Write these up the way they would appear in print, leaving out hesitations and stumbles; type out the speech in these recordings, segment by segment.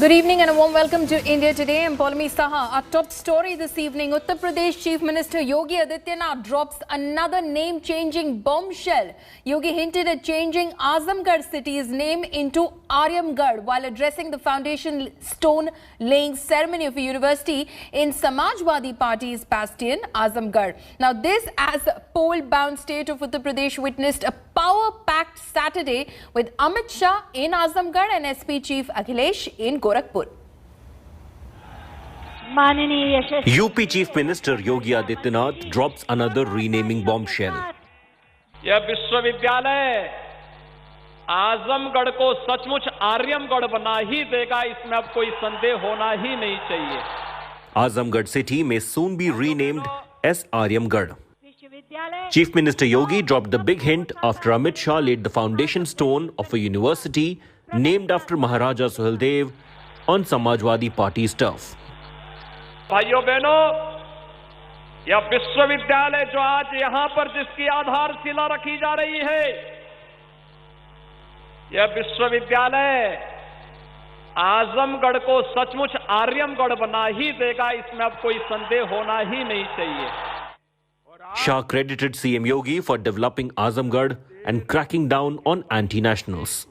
Good evening and a warm welcome to India Today. I'm Paulami Saha. Our top story this evening, Uttar Pradesh Chief Minister Yogi Adityanath drops another name-changing bombshell. Yogi hinted at changing Azamgarh city's name into Aryamgarh while addressing the foundation stone laying ceremony of a university in Samajwadi Party's bastion, Azamgarh. Now this as poll-bound state of Uttar Pradesh witnessed a power-packed Saturday with Amit Shah in Azamgarh and SP Chief Akhilesh in Gorakhpur. UP Chief Minister Yogi Adityanath drops another renaming bombshell. यह विश्वविद्यालय आजमगढ़ को सचमुच आर्यमगढ़ बना ही देगा, इसमें अब कोई संदेह होना ही नहीं चाहिए. Azamgarh city may soon be renamed as Aryamgarh. Chief Minister Yogi dropped the big hint after Amit Shah laid the foundation stone of a university named after Maharaja Suheldev on Samajwadi Party's turf. भाइयों बहनों, यह विश्वविद्यालय जो आज यहां पर जिसकी आधारशिला रखी जा रही है, यह विश्वविद्यालय आजमगढ़ को सचमुच आर्यमगढ़ बना ही देगा, इसमें अब कोई संदेह होना ही नहीं चाहिए. Shah credited CM Yogi for developing Azamgarh and cracking down on anti-nationals.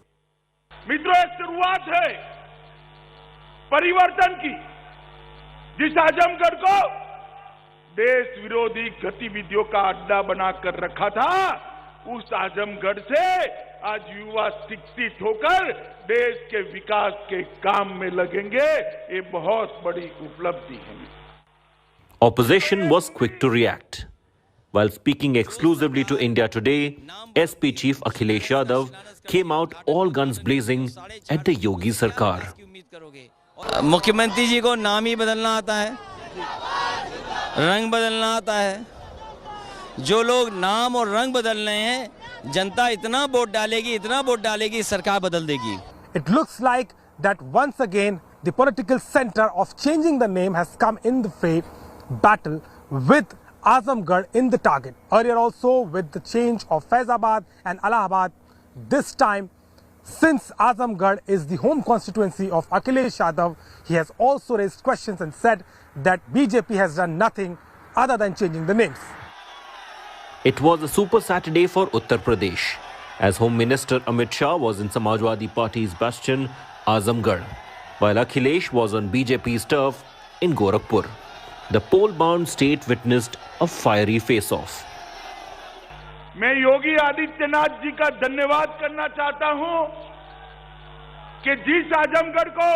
मित्रों, एक शुरुआत है परिवर्तन की. जिस आजमगढ़ को देश विरोधी गतिविधियों का अड्डा बनाकर रखा था, उस आजमगढ़ से आज युवा शिक्षित होकर देश के विकास के काम में लगेंगे. ये बहुत बड़ी उपलब्धि है. Opposition was quick to react. While speaking exclusively to India Today, SP Chief Akhilesh Yadav came out all guns blazing at the Yogi Sarkar. मुख्यमंत्री जी को नाम ही बदलना आता है, रंग बदलना आता है. जो लोग नाम और रंग बदल रहे हैं, जनता इतना वोट डालेगी, सरकार बदल देगी. It looks like that once again the political center of changing the name has come in the fray battle with Azamgarh in the target. Earlier also with the change of Faizabad and Allahabad, this time since Azamgarh is the home constituency of Akhilesh Yadav, he has also raised questions and said that BJP has done nothing other than changing the names. It was a super Saturday for Uttar Pradesh, as Home Minister Amit Shah was in Samajwadi Party's bastion, Azamgarh, while Akhilesh was on BJP's turf in Gorakhpur. The poll-bound state witnessed a fiery face-off. मैं योगी आदित्यनाथ जी का धन्यवाद करना चाहता हूं कि जिस आजमगढ़ को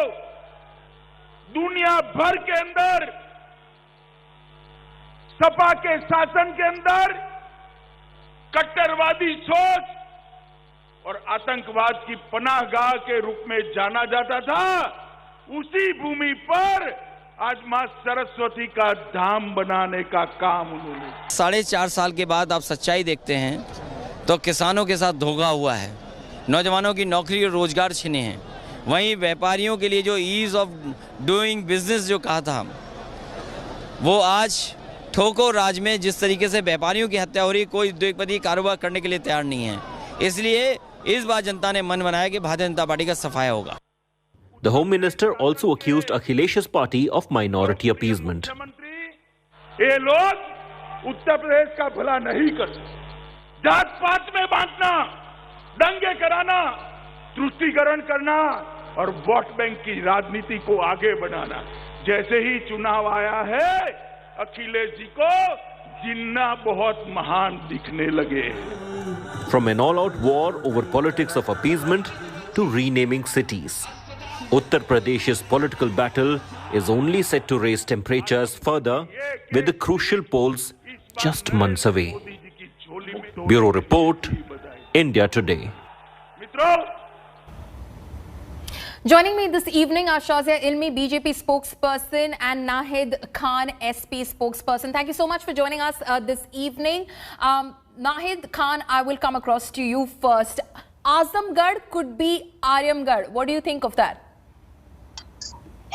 दुनिया भर के अंदर सपा के शासन के अंदर कट्टरवादी सोच और आतंकवाद की पनाहगाह के रूप में जाना जाता था, उसी भूमि पर आज मां सरस्वती का धाम बनाने का काम उन्होंने. 4.5 साल के बाद आप सच्चाई देखते हैं तो किसानों के साथ धोखा हुआ है, नौजवानों की नौकरी और रोजगार छिने हैं. वहीं व्यापारियों के लिए जो ईज ऑफ डूइंग बिजनेस जो कहा था, वो आज ठोको राज में जिस तरीके से व्यापारियों की हत्या हो रही, कोई उद्योगपति कारोबार करने के लिए तैयार नहीं है. इसलिए इस बार जनता ने मन बनाया कि भारतीय जनता पार्टी का सफाया होगा. The Home Minister also accused Akhilesh's party of minority appeasement. ये लोग उत्तर प्रदेश का भला नहीं करते. जात पात में बांटना, दंगे कराना, तुष्टीकरण करना और वोट बैंक की राजनीति को आगे बढ़ाना. जैसे ही चुनाव आया है, अखिलेश जी को जिन्ना बहुत महान दिखने लगे. From an all-out war over politics of appeasement to renaming cities, Uttar Pradesh's political battle is only set to raise temperatures further with the crucial polls just months away. Bureau Report, India Today. Joining me this evening are Shazia Ilmi, BJP spokesperson, and Nahid Khan, SP spokesperson. Thank you so much for joining us this evening. Nahid Khan, I will come across to you first. Azamgarh could be Aryamgarh. What do you think of that?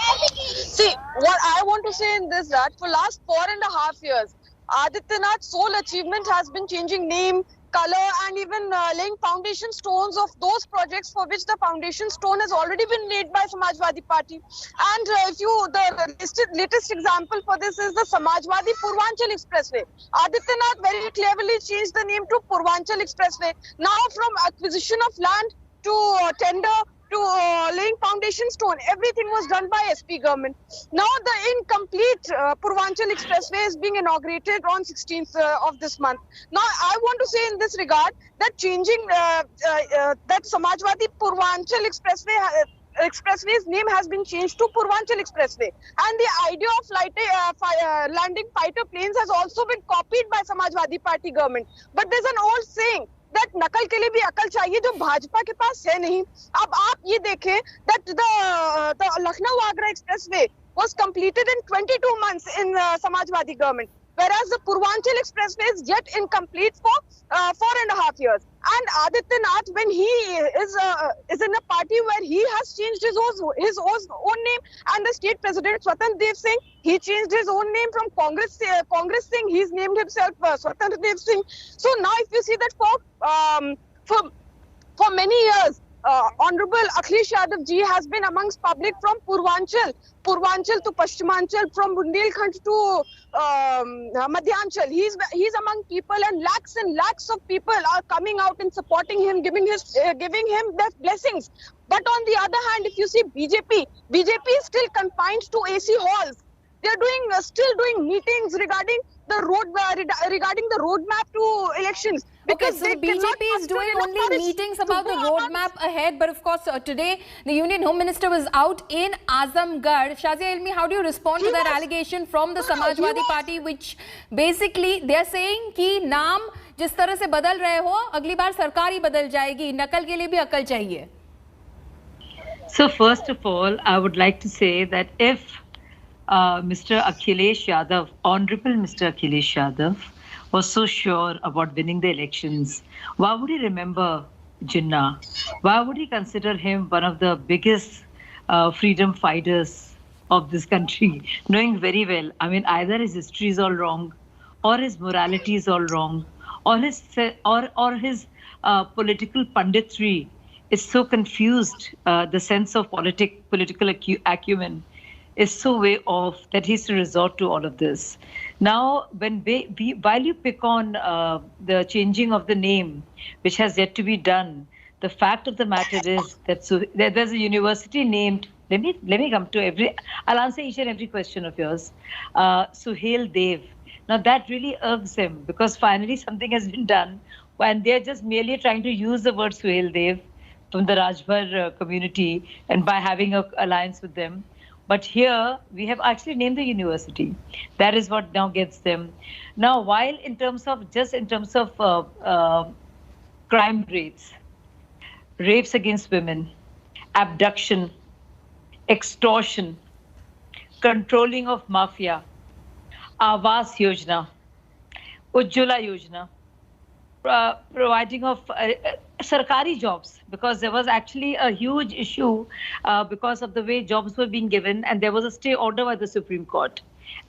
See, what I want to say in this, that for last 4.5 years, Adityanath's sole achievement has been changing name color and even laying foundation stones of those projects for which the foundation stone has already been laid by Samajwadi Party. And the latest example for this is the Samajwadi Purvanchal Expressway. Adityanath very cleverly changed the name to Purvanchal Expressway. Now from acquisition of land to tender to laying foundation stone, everything was done by SP government. Now the incomplete Purvanchal Expressway is being inaugurated on 16th of this month. Now I want to say in this regard that changing that Samajwadi Purvanchal Expressway's name has been changed to Purvanchal Expressway, and the idea of landing fighter planes has also been copied by Samajwadi Party government. But there's an old saying that नकल के लिए भी अकल चाहिए जो भाजपा के पास है नहीं. अब आप ये देखें that the Lucknow Agra Expressway was completed in 22 months in Samajwadi government, whereas the Purvanchal Expressway is yet incomplete for 4.5 years. And Adityanath, when he is in a party where he has changed his own name, and the state president Swatan Dev Singh, he changed his own name from Congress Singh, he's named himself Swatan Dev Singh. So now if you see that for many years, Honorable Akhilesh Yadav ji has been amongst public from Purvanchal to Pashchimanchal, from Bundelkhand to Madhyanchal. He's among people, and lakhs of people are coming out and supporting him, giving him their blessings. But on the other hand, if you see BJP is still confined to AC halls. They are still doing meetings regarding the roadmap to elections. Okay, so the BJP is doing only meetings about the roadmap ahead, but of course today the Union Home Minister was out in Azamgarh. Shazia Ilmi, how do you respond to that allegation from the Samajwadi Party, which basically they are saying कि नाम जिस तरह से बदल रहे हो, अगली बार सरकार ही बदल जाएगी, नकल के लिए भी अकल चाहिए. So first of all, I would like to say that if Mr. Akhilesh Yadav, Honorable Mr. Akhilesh Yadav, was so sure about winning the elections, why would he remember Jinnah? Why would he consider him one of the biggest freedom fighters of this country, knowing very well, I mean, either his history is all wrong, or his morality is all wrong, or his political punditry is so confused, the sense of political acumen is so way off that he's to resort to all of this. Now, while you pick on the changing of the name, which has yet to be done, the fact of the matter is that there's a university named, let me come to I'll answer each and every question of yours, Suhail Dev. Now that really irks him, because finally something has been done, and they're just merely trying to use the word Suhail Dev from the Rajbhar community, and by having an alliance with them. But here, we have actually named the university. That is what now gets them. Now, while in terms of crime rates, rapes against women, abduction, extortion, controlling of mafia, Awas Yojana, Ujjwala Yojana, providing of sarkari jobs, because there was actually a huge issue because of the way jobs were being given, and there was a stay order by the Supreme Court.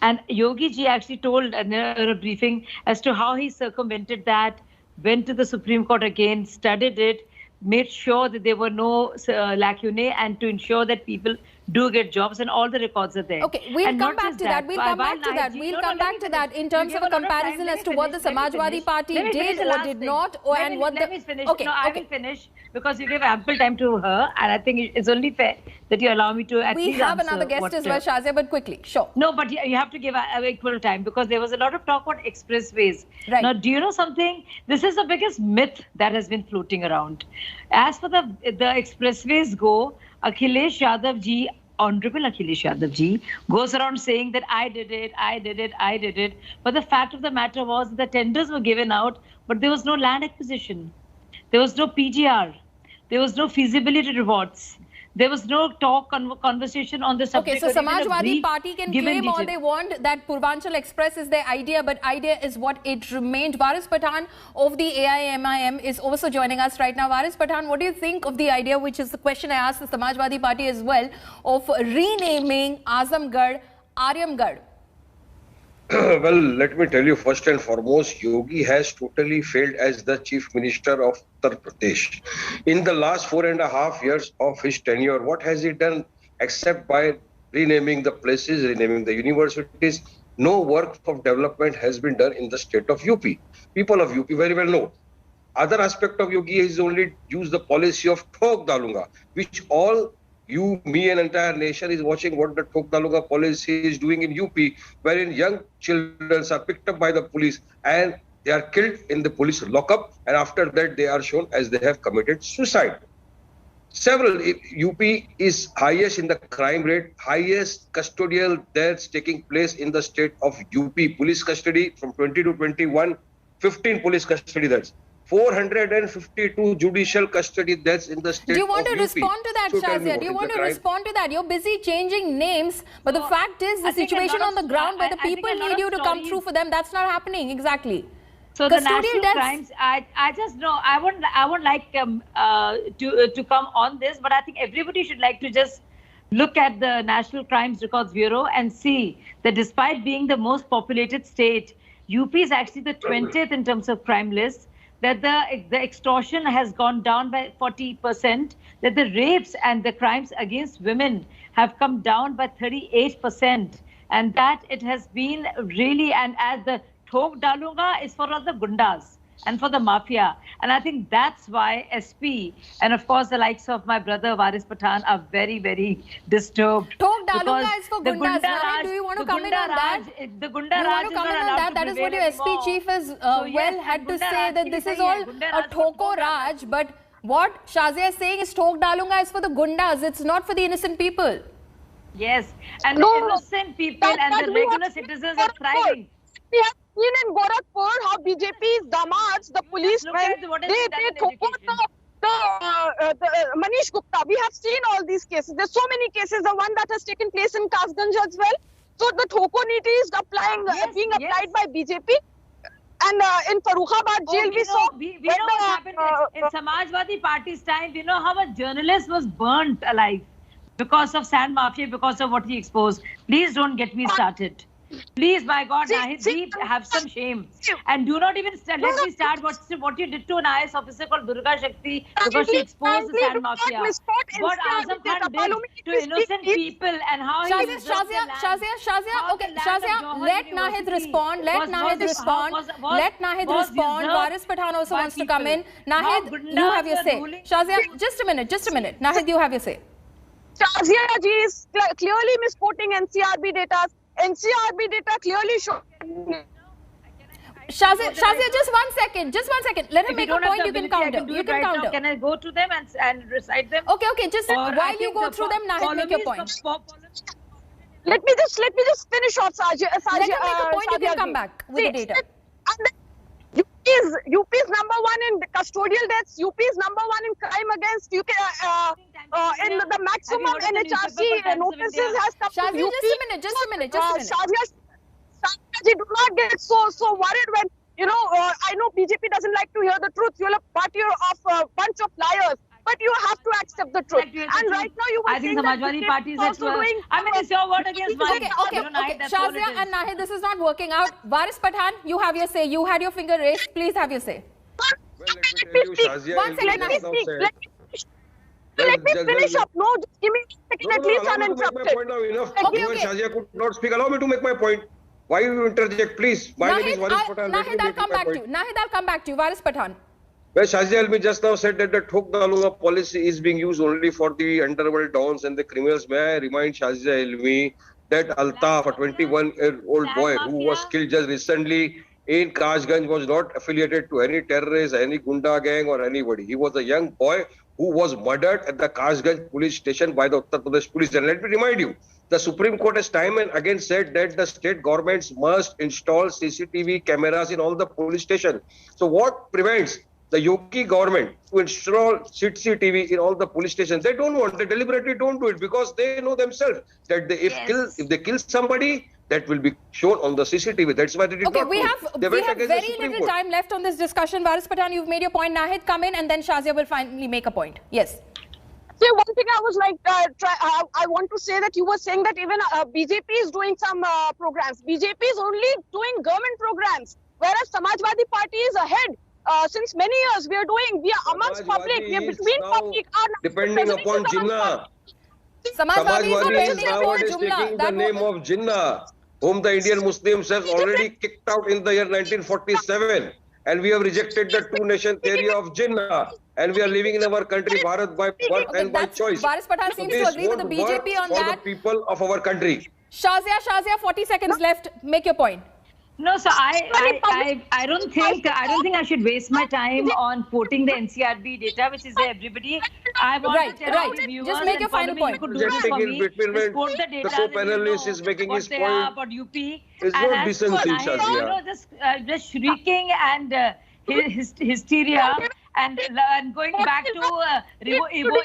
And Yogi ji actually told in a briefing as to how he circumvented that, went to the Supreme Court again, studied it, made sure that there were no lacunae, and to ensure that people do get jobs, and all the records are there. Okay, we'll come back to that. We'll come back to that in terms of a comparison as to what the Samajwadi Party did or did not, and what the... Let me finish. Okay, no, I will finish, because you gave ample time to her, and I think it's only fair that you allow me to at least answer. We have another guest as well, Shazia, but quickly, sure. No, but you have to give equal time, because there was a lot of talk about expressways. Right. Now, do you know something? This is the biggest myth that has been floating around. As for the expressways go, Akhilesh Yadav ji, Honorable Akhilesh Yadav ji, goes around saying that I did it. But the fact of the matter was the tenders were given out, but there was no land acquisition. There was no PGR. There was no feasibility reports. There was no conversation on the subject. Okay, so Samajwadi Party can claim all they want that Purvanchal Express is their idea, but idea is what it remained. Waris Pathan of the AIMIM is also joining us right now. Waris Pathan, what do you think of the idea, which is the question I asked the Samajwadi Party as well, of renaming Azamgarh Aryamgarh? Well, let me tell you, first and foremost, Yogi has totally failed as the Chief Minister of Uttar Pradesh. In the last 4.5 years of his tenure, what has he done except by renaming the places, renaming the universities? No work of development has been done in the state of UP. People of UP very well know. Other aspect of Yogi is only use the policy of Thok Dalunga, which all you, me, and entire nation is watching what the Thok Dalunga policy is doing in UP, wherein young children are picked up by the police and they are killed in the police lockup, and after that they are shown as they have committed suicide. Several UP is highest in the crime rate, highest custodial deaths taking place in the state of UP. Police custody from 20 to 21, 15 police custody deaths. 452 judicial custody deaths in the state of UP. Do you want to respond to that, Shazia? Do you want to respond to that? You're busy changing names, but the fact is the situation on the ground where the people need you to come through for them, that's not happening. Exactly. So the national crimes, I just know, I won't like to come on this, but I think everybody should like to just look at the National Crimes Records Bureau and see that despite being the most populated state, UP is actually the 20th in terms of crime list, that the extortion has gone down by 40%, that the rapes and the crimes against women have come down by 38%, and that it has been really, and as the Thok Dalunga is for the gundas and for the mafia. And I think that's why SP and of course the likes of my brother Varis Pathan are very, very disturbed. Thok Dalunga is for gundas. Do you want to comment on that? The Gunda Raj is not allowed to That is what your SP chief has had to say, that this is all a Thoko Raj. But what Shazia is saying is Thok Dalunga is for the gundas. It's not for the innocent people. Yes. And the innocent people and the regular citizens are thriving. We have seen in Gorakhpur how BJP's damads, the policemen, they took out the Manish Gupta. We have seen all these cases. There's so many cases. The one that has taken place in Kasganj as well. So the Thoko Niti is being applied by BJP. And in Farrukhabad jail, we saw... We know what happened in Samajwadi party's time. We know how a journalist was burnt alive because of sand mafia, because of what he exposed. Please don't get me started. Please, my God, Nahid, have some shame. And do not even let me start what you did to an IS officer called Durga Shakti because she exposed the sand mafia. What Azam Khan did to innocent people and how he Shazia, okay, Shazia, let Nahid respond. Let Nahid respond. Varis Pathan also wants to come in. Nahid, you have your say. Shazia, just a minute. Nahid, you have your say. Shazia ji is clearly misquoting NCRB data. NCRB data clearly show. Shazia, just one second. Let him make a point. You can counter. Can I go to them and recite them? Okay. Just while you go through them, Nahid, make your point. Let me just finish off, Shazia. Let him make a point. You can come back with the data. UP is number one in custodial deaths. UP is number one in crime against UK. In the maximum NHRC notices has come Shazia, to UP. just a minute. Shazia, do not get so worried when, I know BJP doesn't like to hear the truth. You're a party of a bunch of liars. But you have to accept the truth. And right now you were saying that Samajwadi parties also doing... I mean, it's your word against mine. Okay. Shazia and Nahid, this is not working out. Varis Pathan, you have your say. You had your finger raised. Please have your say. Well, let me tell you, Shazia, one second, let me finish up. No, just give me a second at least uninterrupted. Make my point now enough. Okay. Shazia could not speak. Allow me to make my point. Why you interject, please? My name is Varis Pathan. Nahid, I'll come back to you. Varis Pathan. Well, Shazia Almi just now said that the Thok Dalunga policy is being used only for the underworld dons and the criminals. May I remind Shazia Almi that Altaf, a 21-year-old boy who was killed just recently in Kasganj, was not affiliated to any terrorist, any Gunda gang or anybody. He was a young boy who was murdered at the Kasganj police station by the Uttar Pradesh police. And let me remind you, the Supreme Court has time and again said that the state governments must install CCTV cameras in all the police stations. So what prevents the Yogi government to install CCTV in all the police stations? They don't want, they deliberately don't do it because they know themselves that if they kill somebody, that will be shown on the CCTV. That's why they did not. We have very little time left on this discussion. Varis Pathan, you've made your point. Nahid, come in and then Shazia will finally make a point. Yes. See, one thing I was like, I want to say that you were saying that even BJP is doing some programs. BJP is only doing government programs, whereas Samajwadi Party is ahead. Since many years, we are amongst public, we are between public. Depending upon Jinnah. Samajwadi is nowadays taking the name of Jinnah, whom the Indian Muslims have already kicked out in the year 1947. And we have rejected the two-nation theory of Jinnah. And we are living in our country, Bharat, by birth and by choice. Varis Pathan seems to agree with the BJP on that. For the people of our country. Shazia, 40 seconds left. Make your point. No, so I don't think I should waste my time on quoting the NCRB data, which is there everybody. I want to tell all the viewers. Just make your final point. The co-panelist is making his point. It's not decency, Shazia. Just shrieking and hysteria and going back to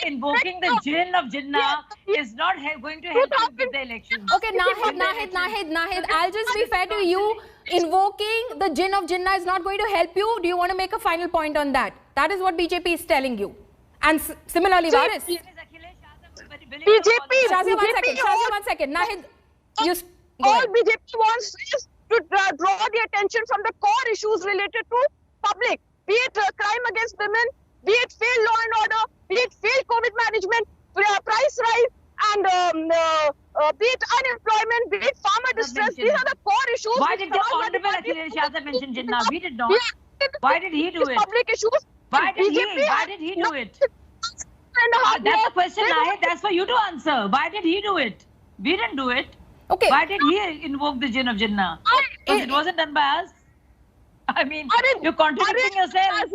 invoking the jinn of Jinnah is not going to help you with the elections. Okay, Nahid, I'll just be fair to you. Invoking the jinn of Jinnah is not going to help you. Do you want to make a final point on that? That is what BJP is telling you. And similarly, Varis. BJP, Shazia, one second. Nahid, all BJP wants is to draw the attention from the core issues related to public, be it crime against women, be it failed law and order, be it failed COVID management, price rise, and be it unemployment, be it farmer distress. These are the core issues. Why did the Honorable Akhilesh Yadav mention Jinnah? We did not. Why did he do it? Public issues. Why did he do it? That's the question, Nahid. That's for you to answer. Why did he do it? We didn't do it. Okay. Why did he invoke the jinn of Jinnah? Because it wasn't done by us. I mean, you're contradicting yourself.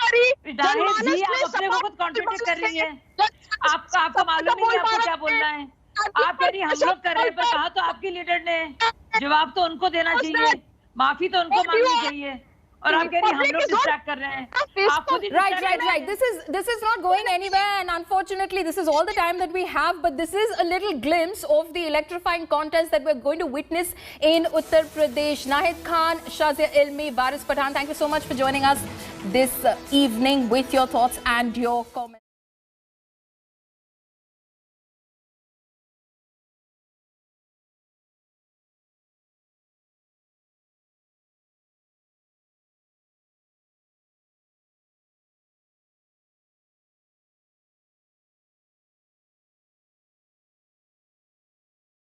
जाहिर जी आप अपने को खुद contradict कर रही हैं। आपको मालूम नहीं है आपको क्या बोलना है। आप कह रही हम लोग कर रहे हैं, पर कहा तो आपके लीडर ने। जवाब तो उनको देना चाहिए, माफी तो उनको मांगनी चाहिए। और आप कह रही हम लोग डिस्ट्रैक्ट कर रहे हैं। Right. This is not going anywhere, and unfortunately, this is all the time that we have. But this is a little glimpse of the electrifying contest that we're going to witness in Uttar Pradesh. Nahid Khan, Shazia Ilmi, Varis Pathan, thank you so much for joining us this evening with your thoughts and your comments.